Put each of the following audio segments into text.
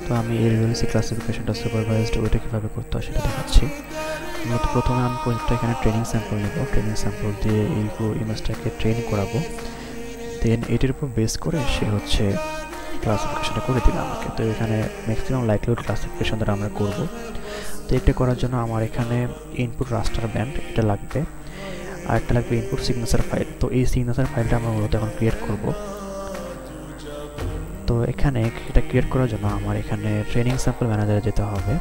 তো আমি এলভিসি ক্লাসিফিকেশনটা সুপারভাইজড ওইটা কীভাবে করতে হয় সেটা দেখাচ্ছি। মূলত প্রথমে আমি কোনটা এখানে ট্রেনিং স্যাম্পল নেব, ট্রেনিং স্যাম্পল দিয়ে এই পুরো ইমেজটাকে ট্রেন করাবো, দেন এটির উপর বেস করে সে হচ্ছে ক্লাসিফিকেশনটা করে দিবে আমাকে। তো এখানে ম্যাক্সিমাম লাইকলিহুড ক্লাসিফিকেশন দ্বারা আমরা করব। তো এটা করার জন্য আমার এখানে ইনপুট রাস্টার ব্যান্ড এটা লাগবে, আর একটা লাগবে ইনপুট সিগনেচার ফাইল। তো এই সিগনেচার ফাইলটা আমরা মূলত এখন ক্রিয়েট করব। তো এখানে এটা ক্রিয়েট করার জন্য আমার এখানে ট্রেনিং স্যাম্পল ম্যানেজারে যেতে হবে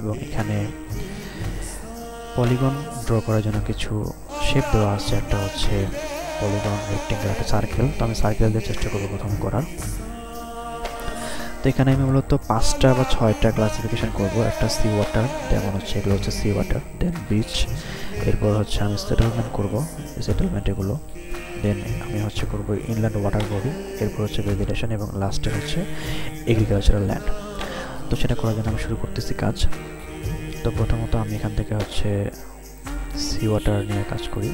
এবং এখানে পলিগন ড্র করার জন্য কিছু শেপ দেওয়া আছে। একটা হচ্ছে পলিগন, রেক্টেঙ্গেল, একটা সার্কেল। তো আমি সার্কেল দিয়ে চেষ্টা করবো প্রথম করার। তো এখানে আমি মূলত 5টা বা 6টা ক্লাসিফিকেশন করব। একটা সি ওয়াটার, যেমন হচ্ছে এগুলো হচ্ছে সি ওয়াটার, দেন বিচ, এরপর হচ্ছে আমি সেটেলমেন্ট করব, সেটেলমেন্ট এগুলো, দেন আমি হচ্ছে করব ইনল্যান্ড ওয়াটার বডি, এরপর হচ্ছে ভেজিটেশন এবং লাস্টে হচ্ছে এগ্রিকালচারাল ল্যান্ড। তো সেটা করার জন্য আমি শুরু করতেছি কাজ। তো প্রথমত আমি এখান থেকে হচ্ছে সি ওয়াটার নিয়ে কাজ করি।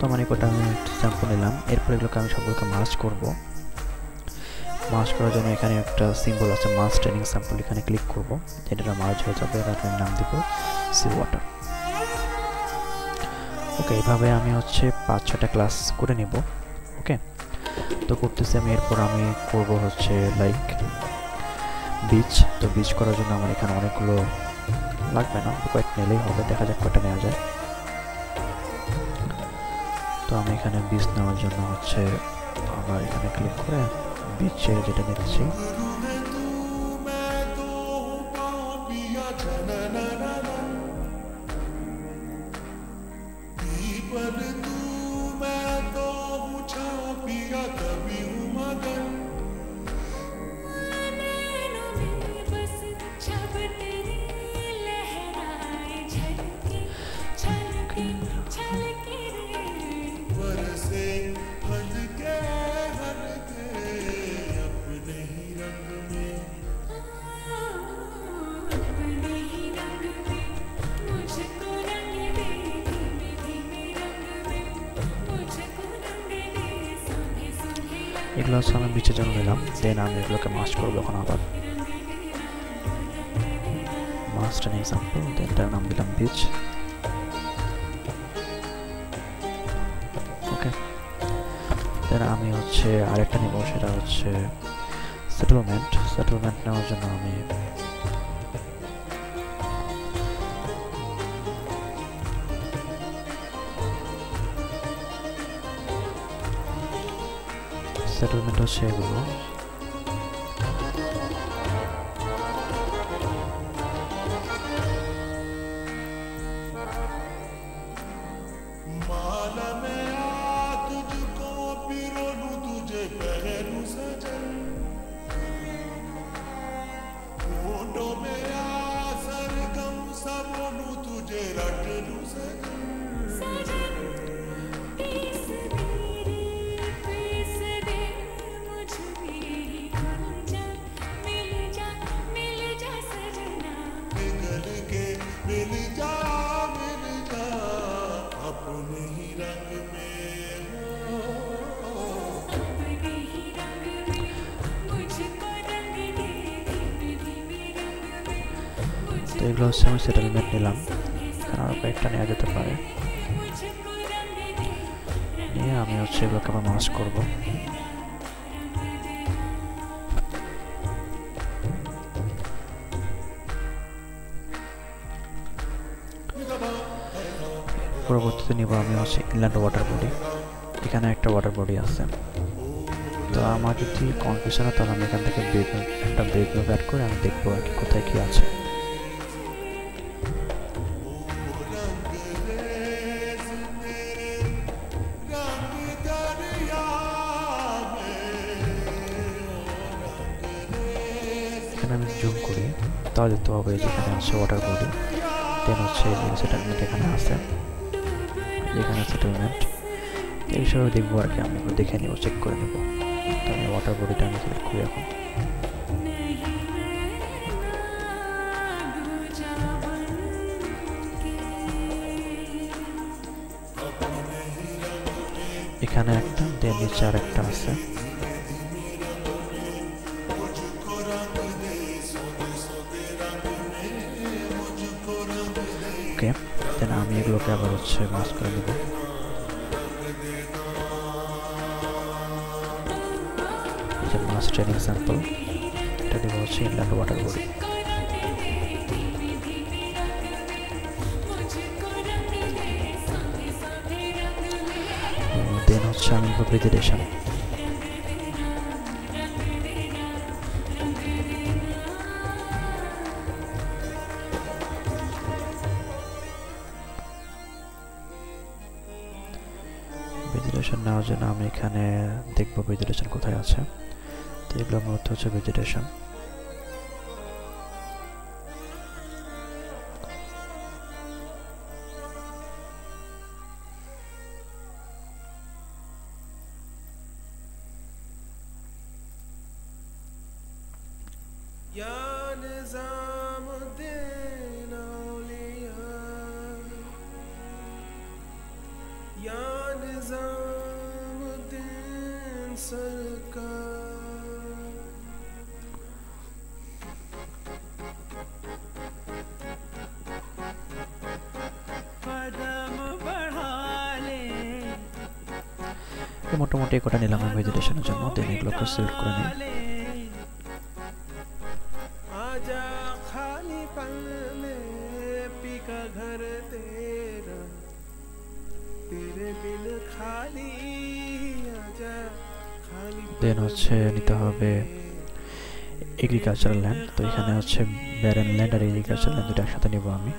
তো আমার এগুলোটা আমি স্যাম্পল নিলাম, এরপর এগুলোকে আমি সবগুলোকে মার্জ করব। মার্জ করার জন্য এখানে একটা সিম্বল আছে মার্জ ট্রেনিং স্যাম্পল, এখানে ক্লিক করব, এটা মার্জ হয়ে যাবে। এটাকে আমি নাম দিব সি ওয়াটার। ওকে, এইভাবে আমি হচ্ছে 5-6টা ক্লাস করে নিব। ওকে, তো করতেছি আমি। এরপর আমি করব হচ্ছে লাইক বিচ। তো বিচ করার জন্য আমার এখানে অনেকগুলো লাগবে না, কয়েকটা নিলেই হবে, দেখা যাক কয়টা নেওয়া যায়। তো আমি এখানে বীজ নেওয়ার জন্য হচ্ছে আবার এখানে ক্লিক করে বীজের যেটা নিচ্ছি। এগুলো হচ্ছে আমি বিচের জন্য নিলাম, দেন আমি এগুলোকে মাস্ট করবো এখন আবার মাস্ট এন এক্সাম্পল, দেন এটার নাম দিলাম বিচ। ওকে, দেন আমি হচ্ছে আরেকটা নেব, সেটা হচ্ছে সেটেলমেন্ট। সেটেলমেন্ট নেওয়ার জন্য আমি সেটেলমেন্ট হচ্ছে এগুলো। তো এগুলো হচ্ছে আমি সেটেলমেন্ট নিলাম, এখানে আরও কয়েকটা নেওয়া যেতে পারে। নিয়ে আমি হচ্ছে এগুলোকে আবার মার্জ করব। পরবর্তীতে নিব আমি হচ্ছে ইনল্যান্ড ওয়াটার বডি। এখানে একটা ওয়াটার বডি আছে। তো আমার যদি কনফিউশন হয় তাহলে আমি এখান থেকে একটা ব্রেক অ্যাড করে আমি দেখবো আর কি কোথায় কি আছে। এখানে আমি জুম করি তাহলে দেখতে পাবো যেখানে আছে ওয়াটার বডি, দেন হচ্ছে সেটেলমেন্ট এখানে আছে, যেখানে সেটেলমেন্ট এই হিসাবে দেখবো আর কি। আমি দেখে নেবো, চেক করে নেবো। তো আমি ওয়াটার বডিটা আমি সিলেক্ট করি এখন। এখানে একটা, দেন নিচে আর একটা আছে। ওকে, দেন আমি এগুলোকে আবার হচ্ছে মাস করে নেব। যে মাস ট্রেনিং স্যাম্পল, এটা দেবো হচ্ছে ইনল্যান্ড ওয়াটার বডি। দেন হচ্ছে আমি ভেজিটেশন, ভেজিটেশন নেওয়ার জন্য আমি এখানে দেখবো ভেজিটেশন কোথায় আছে। তো এগুলোর মধ্যে হচ্ছে ভেজিটেশন। মোটামুটি কটা নিলাম আমি ভেজিটেশনের জন্য। দেন এগুলোকে সিলেক্ট করে নিই। দেন হচ্ছে নিতে হবে এগ্রিকালচারাল ল্যান্ড। তো এখানে হচ্ছে ব্যারেন ল্যান্ড আর এগ্রিকালচারাল ল্যান্ড দুটো একসাথে নেব আমি।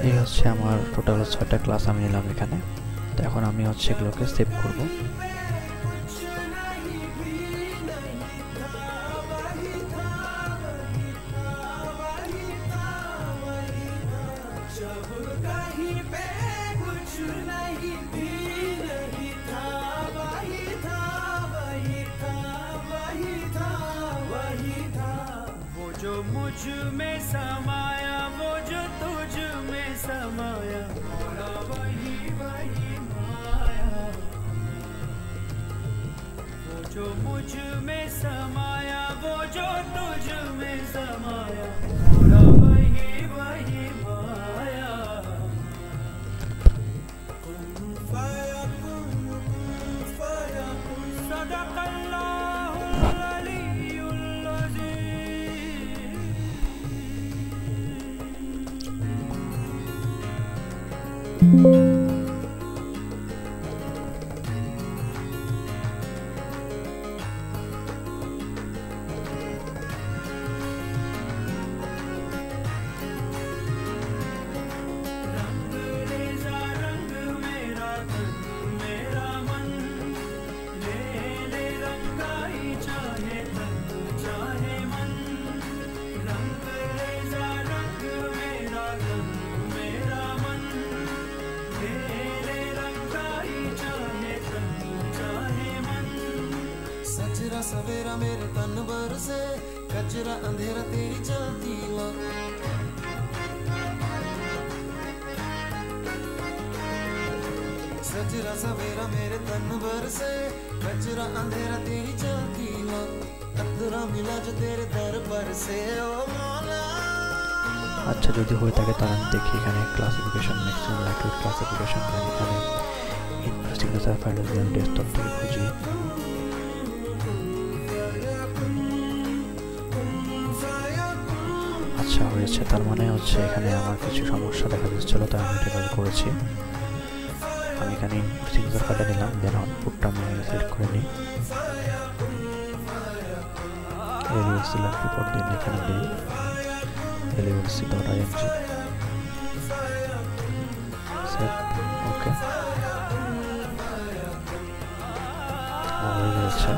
এই হচ্ছে আমার টোটাল 6টা ক্লাস আমি নিলাম এখানে। তো এখন আমি হচ্ছে এগুলোকে সেভ করব। जो मुझ में समाया वो जो तुझ में समाया वही वही माया, वो जो मुझ में समाया वो जो तुझ में समाया वही वही माया। सदक़ल्लाहुल अलीयुल अज़ीम। सवेरा मेरे तन भर से कचरा अंधेरा तेरी चलती ला, सजरा सवेरा मेरे तन भर से कचरा अंधेरा तेरी चलती हो कतरा मिला जो तेरे दर पर से ओ मौला আচ্ছা যদি হয়ে থাকে তাহলে আমি দেখি এখানে ক্লাসিফিকেশন ম্যাক্সিমাম লাইকলিহুড ক্লাসিফিকেশন এখানে সিগনেচার ফাইল ডেস্কটপ থেকে খুঁজি আচ্ছা হয়েছে তার মানে হচ্ছে এখানে আমার কিছু সমস্যা দেখা যাচ্ছিল তাই আমি এটা করেছি আমি এখানে সিগনেচার ফাইলটা নিলাম দেন আউটপুটটা আমি সিলেক্ট করে নিই LULC রিপোর্ট দিন এখানে দিই LULC.img সেভ ওকে হয়ে গেছে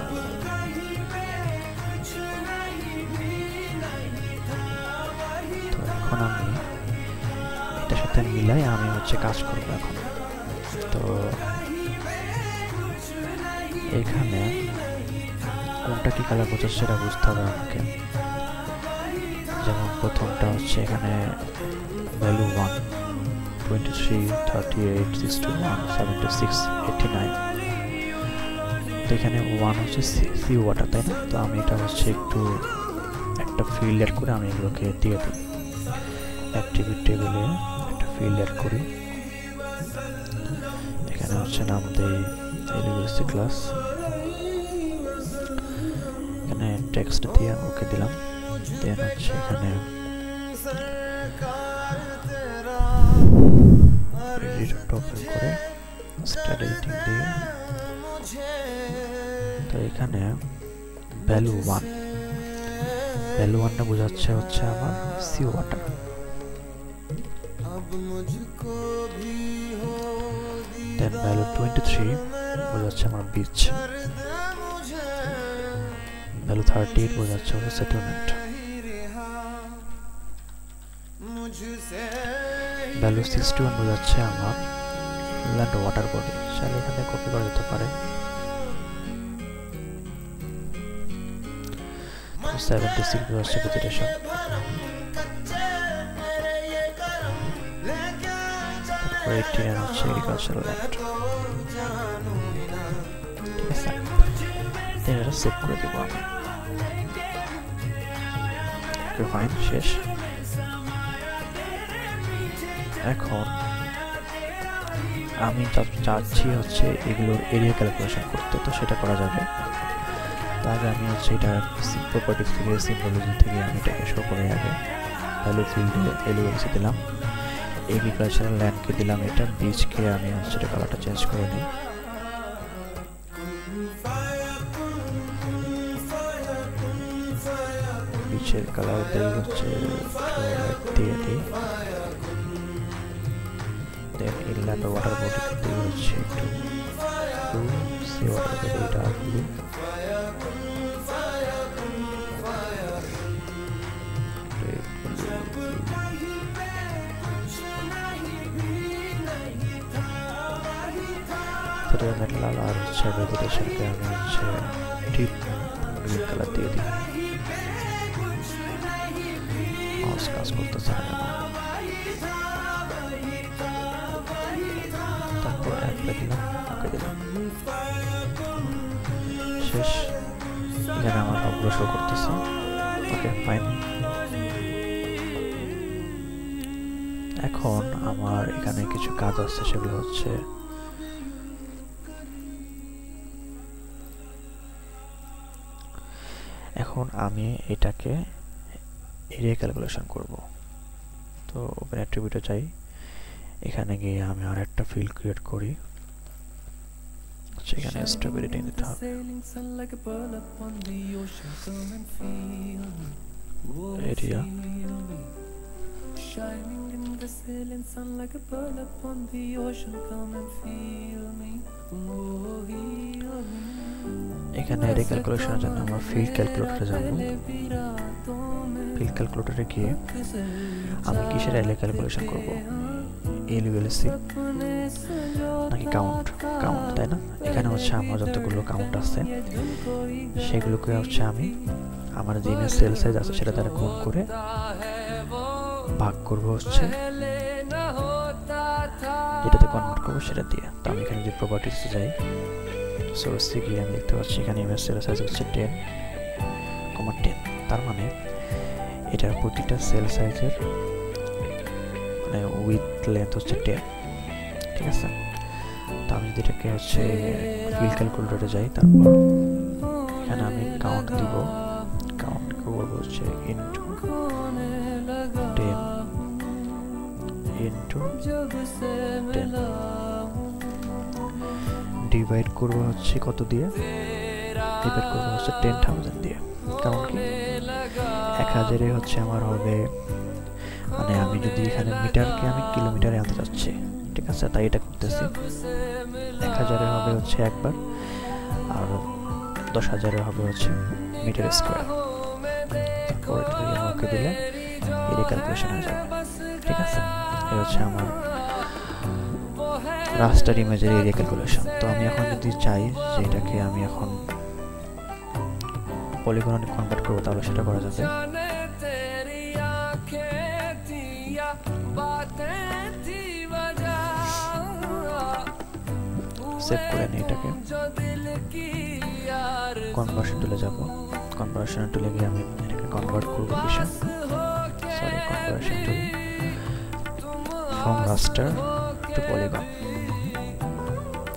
তো এখন আমি এটার সাথে মিলাই আমি হচ্ছে কাজ করবো এখন তো এখানে কোনটা কি কালার করছে সেটা বুঝতে হবে আমাকে যেমন প্রথমটা হচ্ছে এখানে ভ্যালু 1 23 38 61 76 89 তো এখানে 1 হচ্ছে সি ওয়াটার তাই না তো আমি এটা হচ্ছে একটু একটা ফিল্ড অ্যাড করে আমি এগুলোকে দিয়ে দিই অ্যাট্রিবিউট টেবিলে একটা ফিল্ড অ্যাড করি এখানে হচ্ছে নাম দেই LULC ক্লাস এখানে টেক্সট দিয়ে ওকে দিলাম দেন হচ্ছে এখানে এডিটর ওপেন করে স্টার্ট এডিটিং দিয়ে তো এখানে ভ্যালু 1 টা বোঝাচ্ছে হচ্ছে আমার সি ওয়াটার দেন ভ্যালু 23 বোঝাচ্ছে আমার বিচ ভ্যালু 38 বোঝাচ্ছে হচ্ছে সেটেলমেন্ট ভ্যালু 61 বোঝাচ্ছে আমার ল্যান্ড ওয়াটার বডি চাইলে এখানে কপি করা যেতে পারে 76 বোঝাচ্ছে ভেজিটেশন 89 হচ্ছে এগ্রিকালচারাল ল্যান্ড ঠিক আছে এটা সেভ করে দেবো আমি ওকে ফাইন শেষ এখন আমি চাচ্ছি হচ্ছে এগুলোর এরিয়া ক্যালকুলেশন করতে তো সেটা করা যাবে তার আগে আমি হচ্ছে এটা প্রপার্টিজ থেকে সিম্বলজি থেকে আমি এটাকে শো করে আগে ভ্যালু ফিল্ডে LULC দিলাম এগ্রিকালচারাল ল্যান্ডকে দিলাম এটা বীজকে আমি হচ্ছে এটা কালারটা চেঞ্জ করে নিই বীজের কালার দিয়ে হচ্ছে দিয়ে দিই দেন ইনল্যান্ড ওয়াটার বডিকে দিয়ে হচ্ছে একটু সি ওয়াটার বডি এটা দিই লাল আর হচ্ছে ভেজিটেশনকে আমি হচ্ছে ডিপ গ্রিন কালার দিয়ে দিই মাউস কাজ করতেছে না তারপর অ্যাপ্লাই দিলাম ওকে দিলাম শেষ এখানে আমার সবগুলো শো করতেছে ওকে ফাইন এখন আমার এখানে কিছু কাজ আছে সেগুলো হচ্ছে এখন আমি এটাকে এরিয়া ক্যালকুলেশন করব তো ওপেন অ্যাট্রিবিউটে যাই এখানে গিয়ে আমি আর একটা ফিল্ড ক্রিয়েট করি সেখানে স্ট্রবেরি দিতে হবে area Shining in the sailing sun like a pearl upon the ocean. Come and feel me, oh heal me. এখানে এরিয়া ক্যালকুলেশনের জন্য আমরা ফিল্ড ক্যালকুলেটরে যাব ফিল্ড ক্যালকুলেটরে গিয়ে আমি কিসের এরিয়া ক্যালকুলেশন করব LULC নাকি কাউন্ট তাই না এখানে হচ্ছে আমার যতগুলো কাউন্ট আছে সেগুলোকে হচ্ছে আমি আমার যে সেল সাইজ আছে সেটা দ্বারা গুণ করে ভাগ করব হচ্ছে যেটাতে কনভার্ট করবো সেটা দিয়ে। তো আমি এখানে যদি প্রপার্টিসে যাই, সোর্সে গিয়ে আমি দেখতে পাচ্ছি এখানে ইমেজ সেল সাইজ হচ্ছে 10,10। তার মানে এটার প্রতিটা সেল সাইজের মানে উইথ লেন্থ হচ্ছে 10, ঠিক আছে। তো আমি যদি এটাকে হচ্ছে ফিল্ড ক্যালকুলেটরে যাই, তারপর এখানে আমি কাউন্ট দিব, কাউন্ট করবো হচ্ছে ইন্টু 10 ইন্টু 10, ডিভাইড করবো হচ্ছে কত দিয়ে, ডিভাইড করবো হচ্ছে 10,000 দিয়ে। কারণ কি 1000-এ হচ্ছে আমার হবে, মানে আমি যদি এখানে মিটারকে আমি কিলোমিটারে আনতে চাচ্ছি, ঠিক আছে, তাই এটা করতেছি। 1000-এ হবে হচ্ছে একবার, আর 10,000-এ হবে হচ্ছে মিটার স্কোয়ার। তারপর এটা ওকে দিলে এর ক্যালকুলেশন হয়ে যাবে, ঠিক আছে। এই হচ্ছে আমার রাস্টার ইমেজের এরিয়া ক্যালকুলেশন। তো আমি এখন যদি চাই যে এটাকে আমি এখন পলিগনে কনভার্ট করবো, তাহলে সেটা করা যাবে। সেভ করে নিই এটাকে, কনভার্সন টুলে যাব, কনভার্সন টুলে গিয়ে আমি এটাকে কনভার্ট করবো কিসে, sorry conversion tool, from raster to polygon.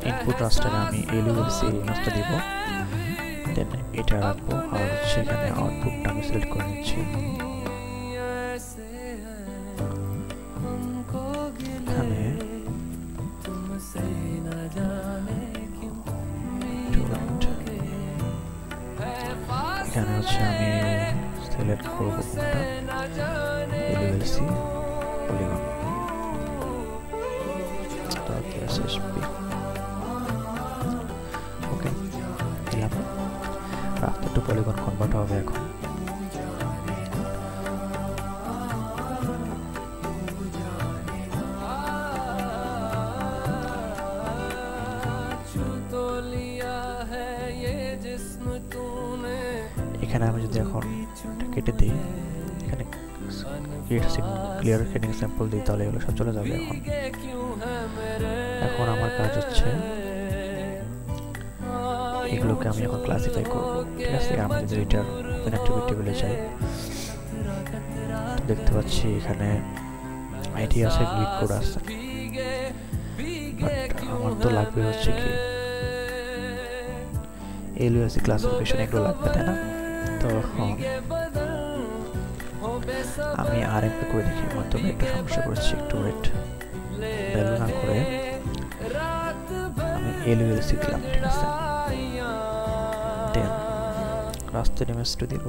Input রাস্টারে আমি LULC ইমেজটা দিব, দেন এটা রাখবো, আর হচ্ছে এখানে আউটপুটটা আমি সিলেক্ট করে নিচ্ছি। এখানে এখানে হচ্ছে আমি সিলেক্ট করবো কোনটা, LULC পলিগন .ssp, ওকে দিলাম। রাস্টার টু পলিগন কনভার্ট হবে এখন। এখানে আমি যদি এখন কেটে দিই, এখানে ক্লিয়ার হেডিং স্যাম্পল দিই, তাহলে এগুলো সব চলে যাবে। এখন আমার কাজ হচ্ছে এগুলোকে আমি এখন ক্লাসিফাই করব, ঠিক আছে। আমি যদি এটার ওপেন অ্যাক্টিভিটি বলে যাই, দেখতে পাচ্ছি এখানে আইডি আছে, গ্রিড কোড আছে, বাট আমার তো লাগবে হচ্ছে কি LULC ক্লাসিফিকেশন, এগুলো লাগবে, তাই না? তো এখন আমি আরএমপি করে দেখি, মাধ্যমে একটু সমস্যা করছি, একটু ওয়েট। ভ্যালু না করে আমি LULC দিলাম, ঠিক আছে। দেন রাস্টার ইমেজটা দিব,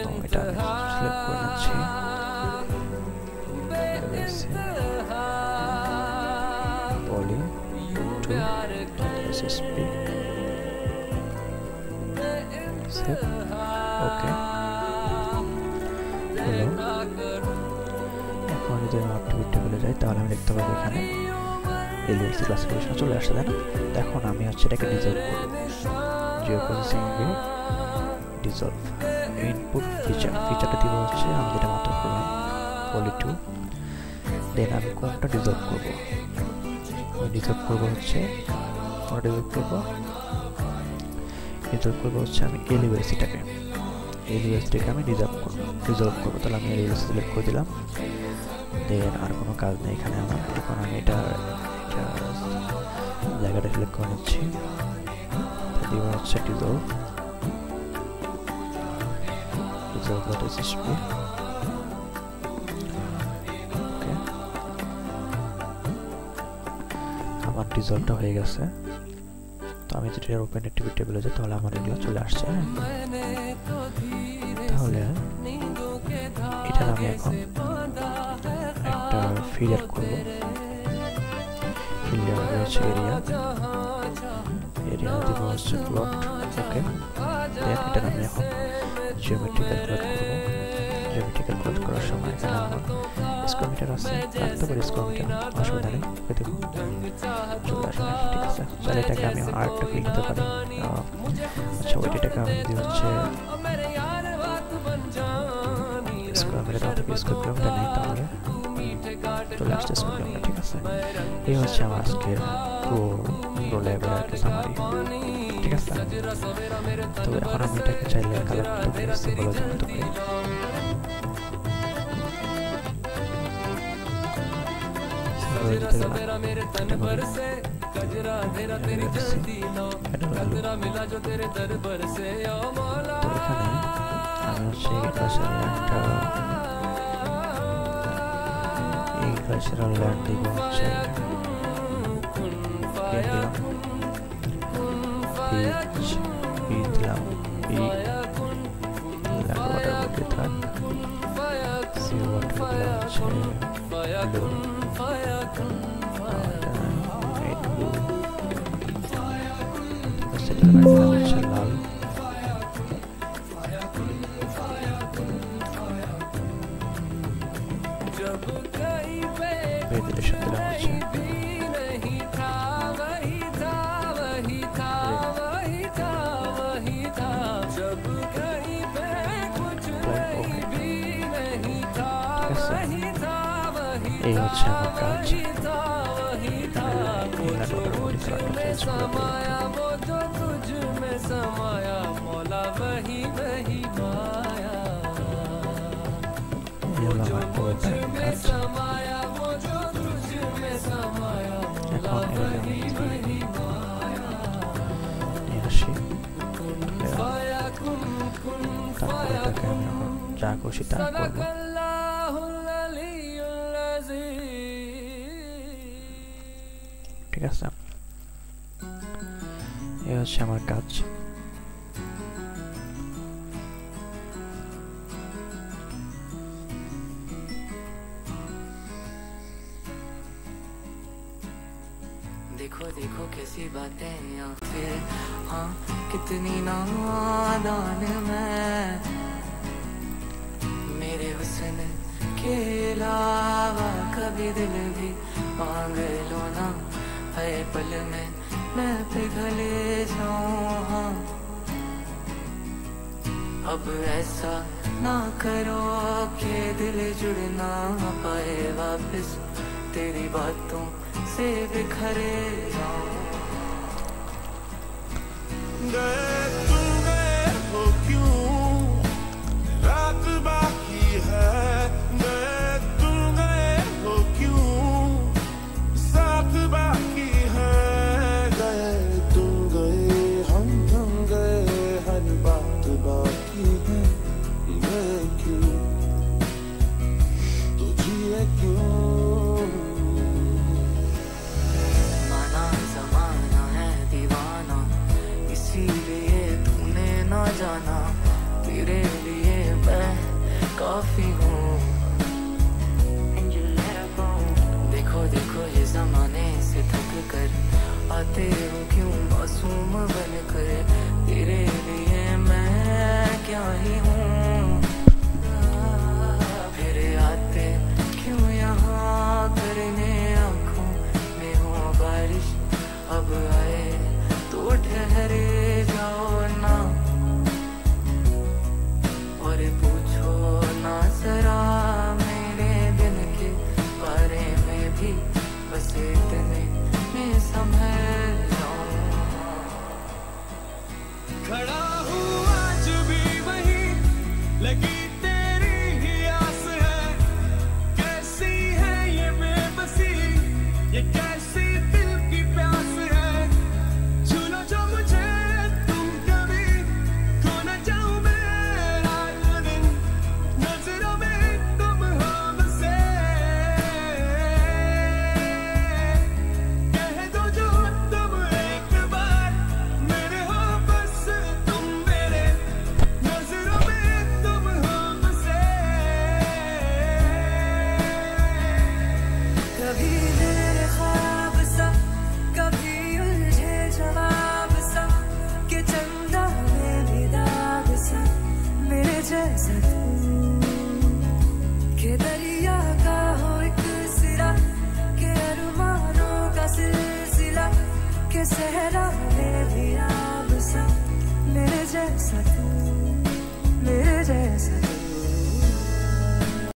তো এটা আমি সিলেক্ট করে নিচ্ছি, পলি টু .ssp, সেভ, ওকে হলো। এখন যদি আমি অ্যাক্টিভিটি বলে যাই, তাহলে আমি দেখতে পাবো এখানে LULC ক্লাসিফিকেশন চলে আসছে, তাই না? এখন আমি হচ্ছে এটাকে ডিজলভ করব, জিও প্রসেসিং দিয়ে ডিজলভ। ইনপুট ফিচারটা দিব হচ্ছে আমি যেটা মাত্র করলাম, পলি টু। দেন আমি কোনটা ডিজলভ করবো, আমি ডিজলভ করবো হচ্ছে ডিজলভ করবো হচ্ছে আমি LULCটাকে আমি ডিজলভ করবো। তাহলে আমি LULC সিলেক্ট করে দিলাম। দেন আর কোনো কাজ নেই এখানে আমার। এখন আমি এটা জায়গাটা সিলেক্ট করে নিচ্ছি, দিব হচ্ছে dissolve.ssp, ওকে। আমার ডিজলভটা হয়ে গেছে। তো আমি যদি এর ওপেন অ্যাক্টিভিটি বলে যাই, তাহলে আমার এগুলো চলে আসছে। তাহলে এটার আমি এখন একটা ফিল্টার করব, ফিল্টার হচ্ছে এরিয়া দিব হচ্ছে প্লট, ওকে। দেন এটার আমি এখন জিওমেট্রি ক্যালকুলেট করব। জিওমেট্রি ক্যালকুলেট করার সময় এখানে আমার স্কোয়ার মিটার আছে, রাখতে পারি স্কোয়ার মিটার, অসুবিধা নেই, দেখুন চলে আসে, ঠিক আছে। তাহলে এটাকে আমি আর একটা ফিল দিতে পারি। আচ্ছা, ওইটাকে আমি যদি হচ্ছে স্কোয়ার মিটার থেকে স্কোয়ার কিলোমিটার নেই, তাহলে চলে আসতেছি আমরা, ঠিক আছে? এই হচ্ছে আমার আজকের প্রো লেভেল আর কি সামারি, ঠিক আছে? তো এখন আমি এটাকে চাইলে কালার করতে পারি, সিম্বল করতে পারি। ল্যান্ড দিব হচ্ছে দিলাম ওয়াটার মধ্যে থাক সি ওয়াটার দিলাম হচ্ছে ব্লু, হচ্ছে লাল, ভেরিয়েশন দিলাম হচ্ছে এই হচ্ছে আমার কাজ। যা খুশি তা করবো। ঠিক আছে, এই হচ্ছে আমার কাজ। देखो देखो कैसी बातें या फिर हाँ कितनी नादान मैं, मेरे हुस्न के अलावा कभी दिल भी मांग लो ना, हर पल में मैं पिघल जाऊं। हाँ अब ऐसा ना करो कि दिल जुड़ ना पाए वापस, तेरी बातों से बिखरे जाऊं। गए तुम गए हो क्यों, रात बाकी है। गए तुम गए हो क्यों, साथ बाकी है। गए तुम गए हम गए, हर बात बाकी है। गए क्यों तो जिए क्यों, जाना तेरे लिए मैं काफी हूँ। देखो देखो ये जमाने से थक कर आते हो क्यों मासूम बन कर, तेरे लिए मैं क्या ही हूँ। फिर आते क्यों यहाँ करने आँखों में हो बारिश, अब आए तो ठहरे जाओ ना, और पूछो ना जरा मेरे दिन के बारे में भी, बस इतने में संभल जाऊं। खड़ा हूँ आज भी वही, लगी तेरी ही आस है। कैसी है ये बेबसी, ये कैसी दिल की प्यास है। छू लो जो मुझे तुम कभी, खो न जाऊं मेरा दिन, नजरों में तुम हो बसे। कह दो जो तुम एक बार, मेरे हो बस तुम मेरे, नजरों में तुम हो बसे। कभी मेरे ख्वाब सा, कभी उलझे जवाब सा, कि चंदा में भी दाग सा, मेरे जैसा तू, कि दरिया का हो एक सिरा, कि अरमानों का सिलसिला, कि सहरा में भी आब सा, मेरे जैसा